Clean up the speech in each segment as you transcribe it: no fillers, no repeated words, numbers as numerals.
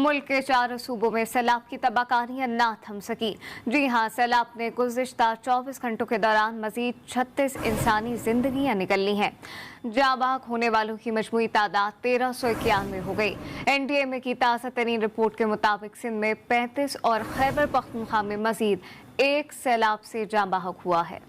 मुल्क के 4 सूबों में सैलाब की तबाहकारियां ना थम सकी। जी हां, सैलाब ने गुज़िश्ता 24 घंटों के दौरान मजीद 36 इंसानी जिंदगियां निकली हैं। जाँ बहक होने वालों की मजमूई तादाद 1391 हो गई। NDMA की ताज़ा तरीन रिपोर्ट के मुताबिक सिंध में 35 और खैबर पख्तूनख्वा में मजीद एक सैलाब से जाँ बहक हुआ है।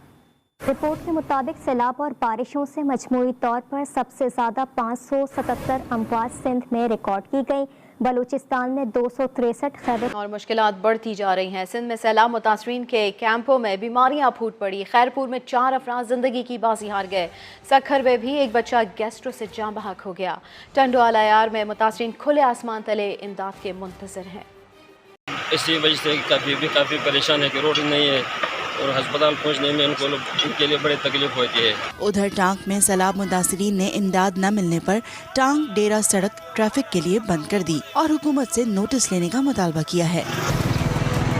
रिपोर्ट के मुताबिक सैलाब और बारिशों से मजमूई तौर पर सबसे ज्यादा 577 अमवात सिंध में रिकॉर्ड की गई। बलूचिस्तान में 263 खैबर और मुश्किलात बढ़ती जा रही हैं। सिंध में सैलाब मुतासरीन के कैंपों में बीमारियां फूट पड़ी। खैरपुर में 4 अफराद जिंदगी की बाजी हार गए। सखर में भी एक बच्चा गैस्ट्रो से जाँ बहक हो गया। टंडोआला यार में मुतासरीन खुले आसमान तले इमदाद के मुंतजर हैं। इसी वजह से काफ़ी परेशान है कि रोड नहीं है और अस्पताल पहुंचने में उनके लिए बड़ी तकलीफ होती है। उधर टांग में सैलाब मुतासरीन ने इमदाद न मिलने पर टांग डेरा सड़क ट्रैफिक के लिए बंद कर दी और हुकूमत से नोटिस लेने का मुतालबा किया है।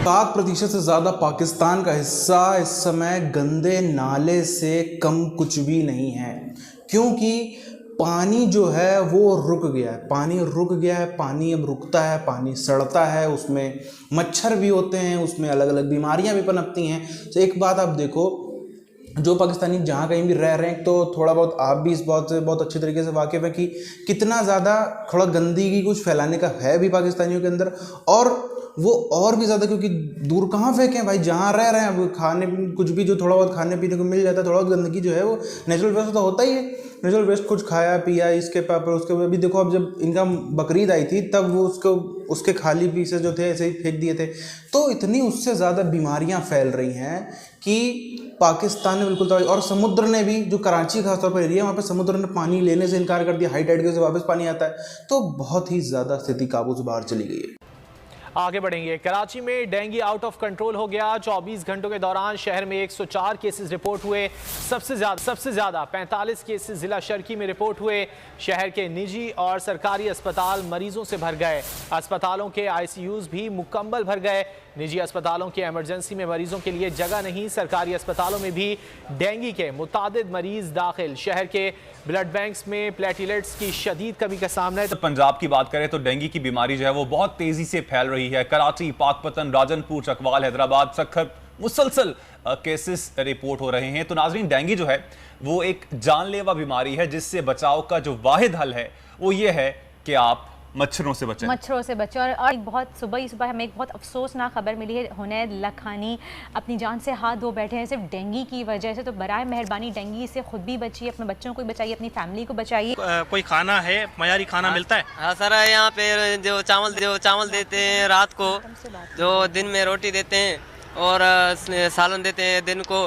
7% से ज़्यादा पाकिस्तान का हिस्सा इस समय गंदे नाले से कम कुछ भी नहीं है, क्योंकि पानी जो है वो रुक गया है। पानी रुक गया है, पानी अब रुकता है, पानी सड़ता है, उसमें मच्छर भी होते हैं, उसमें अलग अलग बीमारियां भी पनपती हैं। तो एक बात आप देखो, जो पाकिस्तानी जहाँ कहीं भी रह रहे हैं, तो थोड़ा बहुत आप भी इस बात से बहुत अच्छी तरीके से वाकिफ़ है कि कितना ज़्यादा थोड़ा गंदगी कुछ फैलाने का है भी पाकिस्तानियों के अंदर, और वो और भी ज़्यादा, क्योंकि दूर कहाँ फेंकें भाई, जहाँ रह रहे हैं। अब खाने कुछ भी जो थोड़ा बहुत खाने पीने को मिल जाता है, थोड़ा बहुत गंदगी जो है वो नेचुरल वेस्ट तो होता ही है। नेचुरल वेस्ट कुछ खाया पिया इसके पापर उसके अभी देखो, अब जब इनका बकरीद आई थी तब वो उसके खाली पीसेस जो थे ऐसे ही फेंक दिए थे। तो इतनी उससे ज़्यादा बीमारियाँ फैल रही हैं कि पाकिस्तान ने बिल्कुल, और समुद्र ने भी, जो कराची खासतौर पर एरिया, वहाँ पे समुद्र ने पानी लेने से इनकार कर दिया। हाई टाइड की वजह से वापस पानी आता है, तो बहुत ही ज़्यादा स्थिति काबू से बाहर चली गई है। आगे बढ़ेंगे। कराची में डेंगू आउट ऑफ कंट्रोल हो गया। 24 घंटों के दौरान शहर में 104 केसेस रिपोर्ट हुए। सबसे ज्यादा 45 केसेस जिला शर्की में रिपोर्ट हुए। शहर के निजी और सरकारी अस्पताल मरीजों से भर गए। अस्पतालों के ICUs भी मुकम्मल भर गए। निजी अस्पतालों के इमरजेंसी में मरीजों के लिए जगह नहीं। सरकारी अस्पतालों में भी डेंगू के मुतादिद मरीज दाखिल। शहर के ब्लड बैंक्स में प्लेटलेट्स की शदीद कमी का सामना है। तो पंजाब की बात करें तो डेंगू की बीमारी जो है वो बहुत तेजी से फैल रही है। कराची, पाकपतन, राजनपुर, चकवाल, हैदराबाद, सखर मुसलसल केसेस रिपोर्ट हो रहे हैं। तो नाजरीन, डेंगू जो है वो एक जानलेवा बीमारी है, जिससे बचाव का जो वाहिद हल है वो ये है कि आप मच्छरों से बचें। और एक बहुत सुबह हमें एक बहुत अफसोसनाक खबर मिली है। हुनैद लखानी अपनी जान से हाथ धो बैठे हैं सिर्फ डेंगू की वजह से। तो बराए मेहरबानी डेंगू से खुद भी बचिए, अपने बच्चों को भी बचाइए, अपनी फैमिली को बचाइए। कोई खाना है, मयारी खाना मिलता है? हाँ सर, यहाँ पे जो चावल देते हैं रात को, जो दिन में रोटी देते हैं और सालन देते हैं दिन को।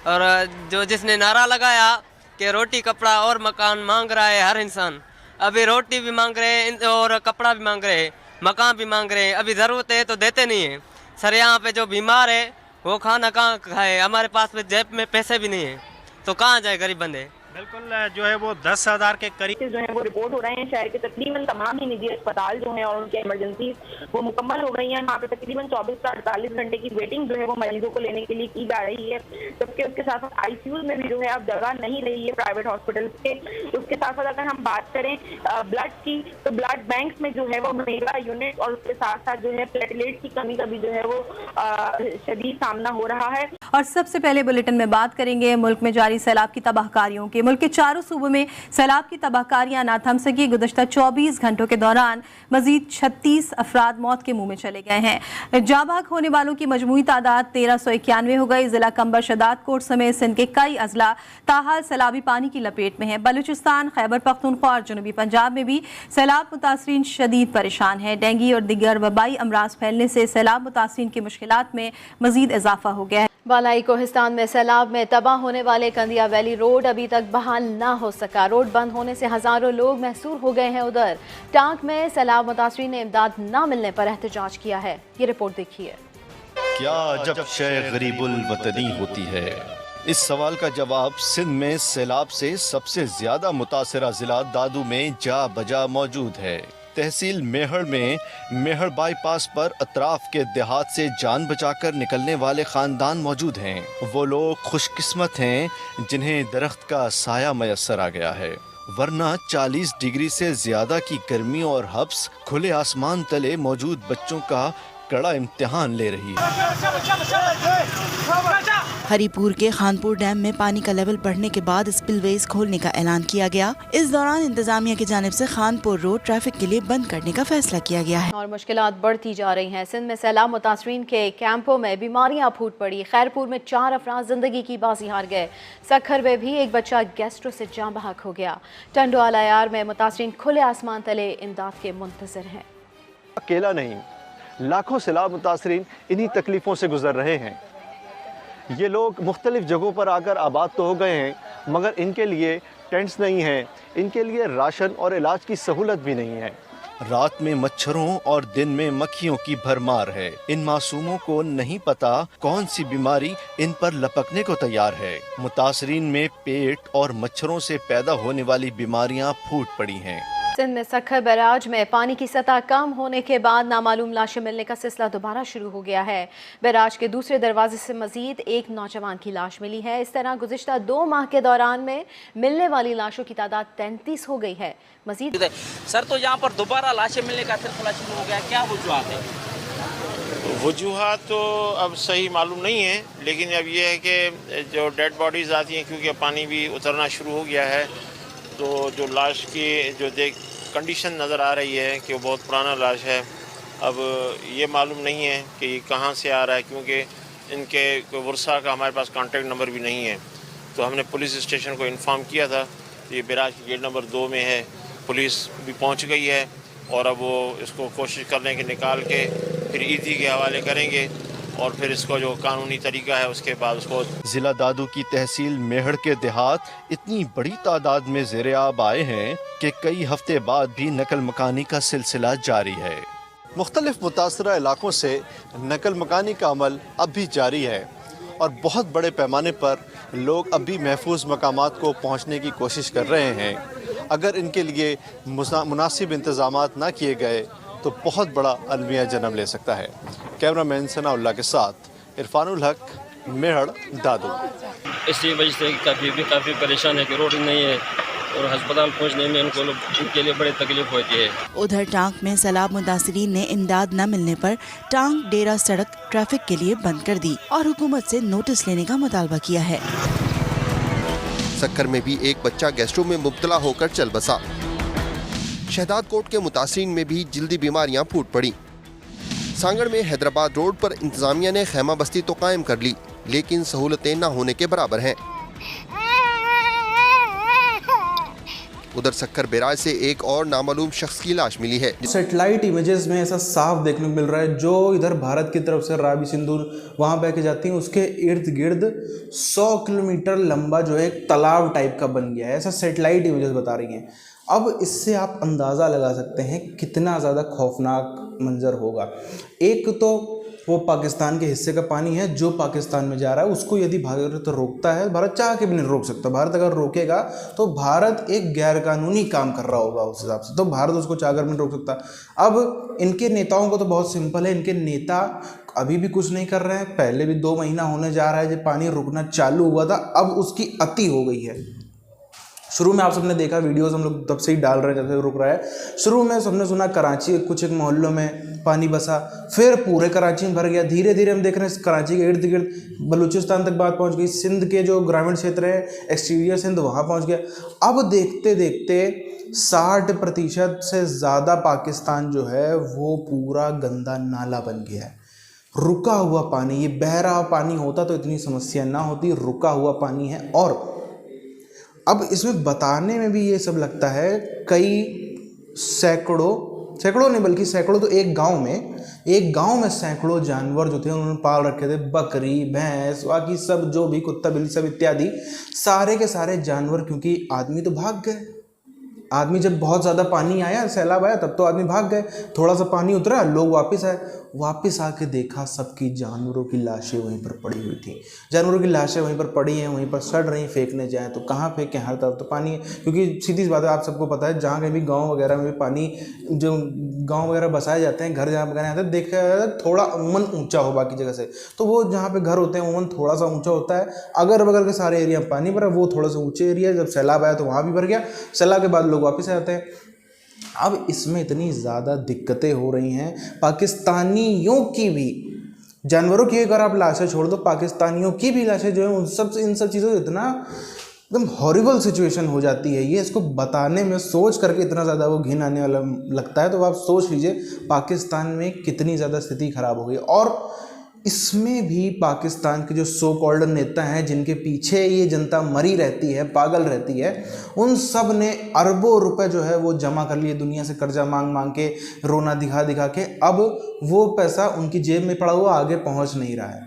और जो जिसने नारा लगाया कि रोटी कपड़ा और मकान मांग रहा है हर इंसान, अभी रोटी भी मांग रहे हैं और कपड़ा भी मांग रहे हैं, मकान भी मांग रहे हैं। अभी ज़रूरत है तो देते नहीं है सर। यहाँ पे जो बीमार है वो खाना कहाँ खाए? हमारे पास में जेब में पैसे भी नहीं है, तो कहाँ जाए गरीब बंदे? बिल्कुल, जो है वो 10,000 के करीब जो है वो रिपोर्ट हो रहे हैं। शहर के तकरीबन तमाम ही निजी अस्पताल जो हैं और उनके इमरजेंसी वो मुकम्मल हो गई हैं। वहाँ पे तकरीबन 24 से 48 घंटे की वेटिंग जो है वो मरीजों को लेने के लिए की जा रही है। जबकि उसके साथ साथ ICU में भी जो है अब जगह नहीं रही है प्राइवेट हॉस्पिटल के। उसके साथ साथ अगर हम बात करें ब्लड की, तो ब्लड बैंक में जो है वो मेगा यूनिट और उसके साथ साथ जो है प्लेटलेट की कमी का भी जो है वो शदीद सामना हो रहा है। और सबसे पहले बुलेटिन में बात करेंगे मुल्क में जारी सैलाब की तबाहकारियों की। मुल्क के 4 सूबों में सैलाब की तबाहकारियां ना थम सकी। गुज़श्ता 24 घंटों के दौरान मजीद 36 अफराद मौत के मुंह में चले गए हैं। जाँ बहक होने वालों की मजमूई तादाद 1391 हो गई। जिला कंबर शदाद कोट समेत सिंध के कई अजला ताहाल सैलाबी पानी की लपेट में है। बलूचिस्तान, खैबर पख्तूनख्वा और जनूबी पंजाब में भी सैलाब मुतासरीन शदीद परेशान है। डेंगू और दीगर वबाई अमराज फैलने से सैलाब मुतासरीन की मुश्किलात में मजीद इजाफा हो गया है। बालाई कोहिस्तान में सैलाब में तबाह होने वाले कंदिया वैली रोड अभी तक बहाल ना हो सका। रोड बंद होने से हजारों लोग महसूर हो गए हैं। उधर टांग में सैलाब मुतासरीन ने इमदाद ना मिलने पर एहतजाज किया है। ये रिपोर्ट देखिए। क्या जब शय गरीबुल वतनी होती है? इस सवाल का जवाब सिंध में सैलाब से सबसे ज्यादा मुतासरा जिला दादू में जा बजा मौजूद है। तहसील मेहड़ में मेहड़ बाईपास पर अतराफ के देहात से जान बचाकर निकलने वाले खानदान मौजूद हैं। वो लोग खुशकिस्मत हैं जिन्हें दरख्त का साया मयसर आ गया है। वरना 40 डिग्री से ज्यादा की गर्मी और हब्स खुले आसमान तले मौजूद बच्चों का कड़ा इम्तिहान ले रही है। हरिपुर के खानपुर डैम में पानी का लेवल बढ़ने के बाद स्पिलवेज खोलने का ऐलान किया गया। इस दौरान इंतजामिया की जानिब से खानपुर रोड ट्रैफिक के लिए बंद करने का फैसला किया गया है। और मुश्किलात बढ़ती जा रही हैं। सिंध में सैलाब मुतासरीन के कैंपों में बीमारियां फूट पड़ी। खैरपुर में 4 अफराद जिंदगी की बाजी हार गए। सखर में भी एक बच्चा गैस्ट्रो से जाँ बहक हो गया। टंडोआला यार में मुतासरीन खुले आसमान तले इमदाद के मुंतजर हैं। अकेला नहीं, लाखों सैलाब मुतासरीन इन्हीं तकलीफ़ों से गुजर रहे हैं। ये लोग मुख्तलिफ जगहों पर आकर आबाद तो हो गए हैं, मगर इनके लिए टेंट्स नहीं हैं, इनके लिए राशन और इलाज की सहूलत भी नहीं है। रात में मच्छरों और दिन में मक्खियों की भरमार है। इन मासूमों को नहीं पता कौन सी बीमारी इन पर लपकने को तैयार है। मुतासरीन में पेट और मच्छरों से पैदा होने वाली बीमारियां फूट पड़ी हैं। सिंध में सखर बैराज में पानी की सतह कम होने के बाद नामालूम लाशें मिलने का सिलसिला दोबारा शुरू हो गया है। बैराज के दूसरे दरवाजे से मजीद एक नौजवान की लाश मिली है। इस तरह गुज़िश्ता 2 माह के दौरान में मिलने वाली लाशों की तादाद 33 हो गई है। मजीद सर, तो यहाँ पर दोबारा लाशें मिलने का सिलसिला शुरू हो गया, क्या वजूहत है? वजूहत तो अब सही मालूम नहीं है, लेकिन अब ये है कि जो डेड बॉडीज़ आती हैं, क्योंकि पानी भी उतरना शुरू हो गया है, तो जो लाश की जो कंडीशन नज़र आ रही है कि वो बहुत पुराना लाश है। अब ये मालूम नहीं है कि कहाँ से आ रहा है, क्योंकि इनके वर्षा का हमारे पास कांटेक्ट नंबर भी नहीं है। तो हमने पुलिस स्टेशन को इन्फॉर्म किया था, ये बैराज की गेट नंबर 2 में है, पुलिस भी पहुँच गई है और अब वो इसको कोशिश कर रहे हैं कि निकाल के फिर ईदी के हवाले करेंगे और फिर इसको जो कानूनी तरीका है उसके बाद उसको। जिला दादू की तहसील मेहड़ के देहात इतनी बड़ी तादाद में ज़ेरे आब आए हैं कि कई हफ्ते बाद भी नकल मकानी का सिलसिला जारी है। मुख्तलिफ मुतासरा इलाकों से नकल मकानी का अमल अब भी जारी है और बहुत बड़े पैमाने पर लोग अब भी महफूज मकामात को पहुँचने की कोशिश कर रहे हैं। अगर इनके लिए मुनासिब इंतजामात ना किए गए तो बहुत बड़ा अलमिया जन्म ले सकता है। कैमरामैन सनाउल्लाह के साथ इरफानुल हक, मेहड़, दादू। इसी वजह से काफ़ी परेशान है कि रोड नहीं है और अस्पताल पहुंचने में उनके लिए बड़ी तकलीफ होती है। उधर टांग में सैलाब मुतासरीन ने इमदाद न मिलने पर टांग डेरा सड़क ट्रैफिक के लिए बंद कर दी और हुकूमत से नोटिस लेने का मुतालबा किया है। सक्कर में भी एक बच्चा गैस्ट्रो में मुब्तला होकर चल बसा। शहदाद कोट के मुतासरीन में भी जल्दी बीमारियां फूट पड़ी। सांगड़ में हैदराबाद रोड पर इंतजामिया ने खैमा बस्ती तो कायम कर ली, लेकिन सहूलतें न होने के बराबर हैं। उधर सक्कर बैराज से एक और नामालूम शख्स की लाश मिली है। सैटेलाइट इमेजेस में ऐसा साफ देखने को मिल रहा है, जो इधर भारत की तरफ से रावी सिंधु वहाँ बह के जाती हैं, उसके इर्द गिर्द 100 किलोमीटर लंबा जो है एक तालाब टाइप का बन गया है, ऐसा सैटेलाइट इमेजेस बता रही हैं। अब इससे आप अंदाज़ा लगा सकते हैं कितना ज़्यादा खौफनाक मंजर होगा। एक तो वो पाकिस्तान के हिस्से का पानी है जो पाकिस्तान में जा रहा है, उसको यदि भारत रोकता है, भारत चाह के भी नहीं रोक सकता। भारत अगर रोकेगा तो भारत एक गैरकानूनी काम कर रहा होगा उस हिसाब से, तो भारत उसको चाह कर नहीं रोक सकता। अब इनके नेताओं को तो बहुत सिंपल है, इनके नेता अभी भी कुछ नहीं कर रहे हैं। पहले भी 2 महीना होने जा रहा है जब पानी रुकना चालू हुआ था, अब उसकी अति हो गई है। शुरू में आप सबने देखा वीडियोस, हम लोग तब से ही डाल रहे हैं जब से रुक रहा है। शुरू में सबने सुना कराची कुछ एक मोहल्लों में पानी बसा, फिर पूरे कराची में भर गया। धीरे धीरे हम देख रहे हैं कराची के इर्द गिर्द बलूचिस्तान तक बात पहुंच गई, सिंध के जो ग्रामीण क्षेत्र है, एक्सटीरियर सिंध, वहाँ पहुंच गया। अब देखते देखते 60% से ज़्यादा पाकिस्तान जो है वो पूरा गंदा नाला बन गया है। रुका हुआ पानी, ये बह रहा पानी होता तो इतनी समस्या ना होती, रुका हुआ पानी है। और अब इसमें बताने में भी ये सब लगता है, कई सैकड़ों नहीं बल्कि सैकड़ों तो एक गांव में सैकड़ों जानवर जो थे उन्होंने पाल रखे थे, बकरी, भैंस, बाकी सब जो भी कुत्ता बिल्ली सब इत्यादि, सारे के सारे जानवर, क्योंकि आदमी तो भाग गए, आदमी जब बहुत ज़्यादा पानी आया, सैलाब आया, तब तो आदमी भाग गए, थोड़ा सा पानी उतरा, लोग वापस आए, वापस आके देखा सबकी जानवरों की लाशें वहीं पर पड़ी हुई थी। जानवरों की लाशें वहीं पर पड़ी हैं, वहीं पर सड़ रही, फेंकने जाएँ तो कहाँ फेंकें, हर तरफ तो पानी है। क्योंकि सीधी सी बात है, आप सबको पता है, जहाँ कहीं भी गाँव वगैरह में भी पानी, जो गाँव वगैरह बसाए जाते हैं, घर जहाँ बनाए जाते हैं, देखा जाता है थोड़ा अमूमन ऊँचा हो बाकी जगह से, तो वो जहाँ पे घर होते हैं अमूमन थोड़ा सा ऊँचा होता है। अगर बगल के सारे एरिया में पानी भरा, वो थोड़ा सा ऊँचे एरिया, जब सैलाब आया तो वहाँ भी भर गया, सैलाब के बाद लोग वापस आते हैं। अब इसमें इतनी ज़्यादा दिक्कतें हो रही हैं, पाकिस्तानियों की भी, जानवरों की अगर आप लाशें छोड़ दो, पाकिस्तानियों की भी लाशें जो है, उन सब इन सब चीज़ों से इतना एकदम हॉरिबल सिचुएशन हो जाती है। ये इसको बताने में, सोच करके इतना ज़्यादा वो घिन आने वाला लगता है। तो आप सोच लीजिए पाकिस्तान में कितनी ज़्यादा स्थिति खराब हो गई। और इसमें भी पाकिस्तान के जो सो कॉल्ड नेता हैं, जिनके पीछे ये जनता मरी रहती है, पागल रहती है, उन सब ने अरबों रुपए जो है वो जमा कर लिए दुनिया से, कर्जा मांग मांग के, रोना दिखा दिखा के। अब वो पैसा उनकी जेब में पड़ा हुआ आगे पहुंच नहीं रहा है।